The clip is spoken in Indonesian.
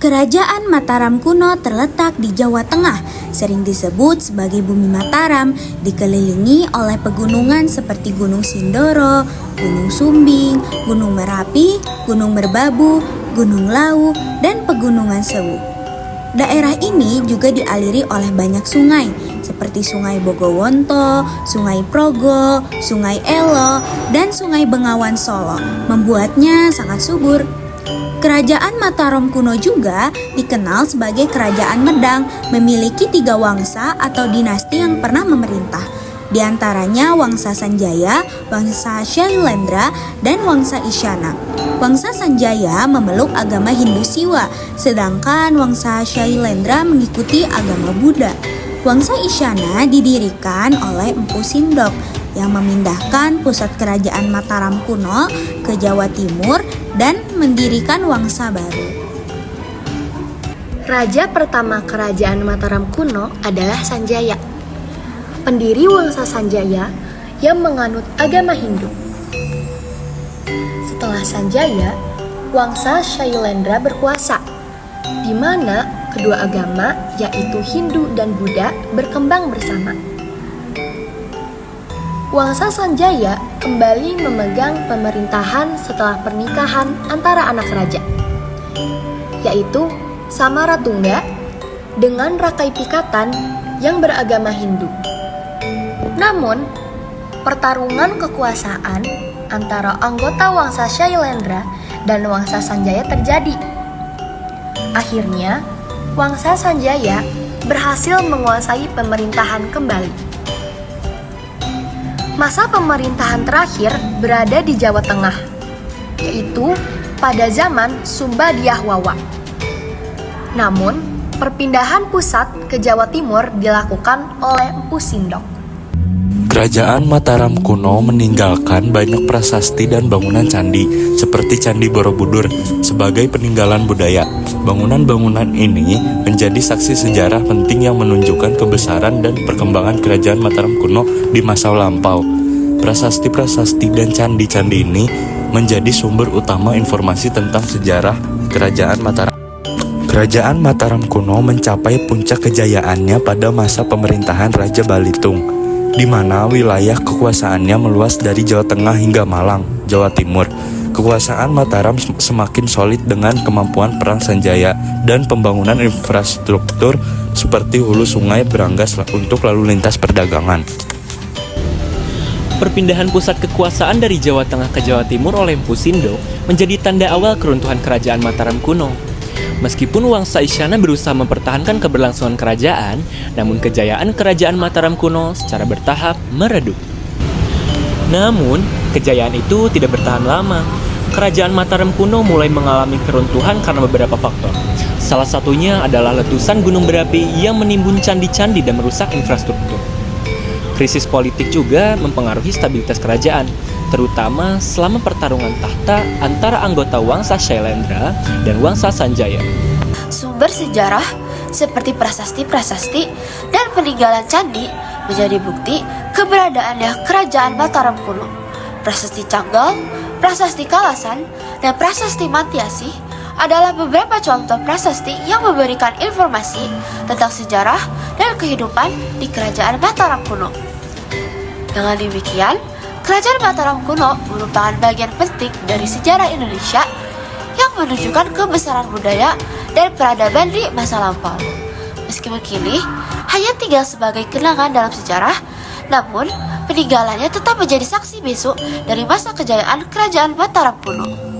Kerajaan Mataram kuno terletak di Jawa Tengah, sering disebut sebagai Bumi Mataram, dikelilingi oleh pegunungan seperti Gunung Sindoro, Gunung Sumbing, Gunung Merapi, Gunung Merbabu, Gunung Lawu, dan Pegunungan Sewu. Daerah ini juga dialiri oleh banyak sungai, seperti Sungai Bogowonto, Sungai Progo, Sungai Elo, dan Sungai Bengawan Solo, membuatnya sangat subur. Kerajaan Mataram kuno juga dikenal sebagai Kerajaan Medang, memiliki 3 wangsa atau dinasti yang pernah memerintah. Di antaranya Wangsa Sanjaya, Wangsa Shailendra, dan Wangsa Isyana. Wangsa Sanjaya memeluk agama Hindu Siwa, sedangkan Wangsa Shailendra mengikuti agama Buddha. Wangsa Isyana didirikan oleh Empu Sindok yang memindahkan pusat kerajaan Mataram kuno ke Jawa Timur dan mendirikan wangsa baru. Raja pertama kerajaan Mataram kuno adalah Sanjaya, pendiri Wangsa Sanjaya yang menganut agama Hindu. Setelah Sanjaya, Wangsa Shailendra berkuasa, di mana kedua agama yaitu Hindu dan Buddha berkembang bersama. Wangsa Sanjaya kembali memegang pemerintahan setelah pernikahan antara anak raja, yaitu Samaratungga dengan Rakai Pikatan yang beragama Hindu. Namun, pertarungan kekuasaan antara anggota Wangsa Shailendra dan Wangsa Sanjaya terjadi. Akhirnya, Wangsa Sanjaya berhasil menguasai pemerintahan kembali. Masa pemerintahan terakhir berada di Jawa Tengah, yaitu pada zaman Sumbadiyahwawa. Namun, perpindahan pusat ke Jawa Timur dilakukan oleh Empu Sindok. Kerajaan Mataram kuno meninggalkan banyak prasasti dan bangunan candi, seperti Candi Borobudur, sebagai peninggalan budaya. Bangunan-bangunan ini menjadi saksi sejarah penting yang menunjukkan kebesaran dan perkembangan kerajaan Mataram kuno di masa lampau. Prasasti-prasasti dan candi-candi ini menjadi sumber utama informasi tentang sejarah kerajaan Mataram. Kerajaan Mataram kuno mencapai puncak kejayaannya pada masa pemerintahan Raja Balitung, di mana wilayah kekuasaannya meluas dari Jawa Tengah hingga Malang, Jawa Timur. Kekuasaan Mataram semakin solid dengan kemampuan perang Sanjaya dan pembangunan infrastruktur seperti hulu sungai Brangas untuk lalu lintas perdagangan. Perpindahan pusat kekuasaan dari Jawa Tengah ke Jawa Timur oleh Empu Sindok menjadi tanda awal keruntuhan kerajaan Mataram kuno. Meskipun Wangsa Isyana berusaha mempertahankan keberlangsungan kerajaan, namun kejayaan kerajaan Mataram kuno secara bertahap meredup. Namun, kejayaan itu tidak bertahan lama. Kerajaan Mataram kuno mulai mengalami keruntuhan karena beberapa faktor. Salah satunya adalah letusan gunung berapi yang menimbun candi-candi dan merusak infrastruktur. Krisis politik juga mempengaruhi stabilitas kerajaan, terutama selama pertarungan tahta antara anggota Wangsa Shailendra dan Wangsa Sanjaya. Sumber sejarah seperti prasasti-prasasti dan peninggalan candi menjadi bukti keberadaannya kerajaan Mataram kuno. Prasasti Canggal, prasasti Kalasan, dan prasasti Mantiasi adalah beberapa contoh prasasti yang memberikan informasi tentang sejarah dan kehidupan di kerajaan Mataram kuno. Dengan demikian, kerajaan Mataram kuno merupakan bagian penting dari sejarah Indonesia yang menunjukkan kebesaran budaya dan peradaban di masa lampau. Meskipun kini hanya tinggal sebagai kenangan dalam sejarah, namun peninggalannya tetap menjadi saksi bisu dari masa kejayaan kerajaan Mataram kuno.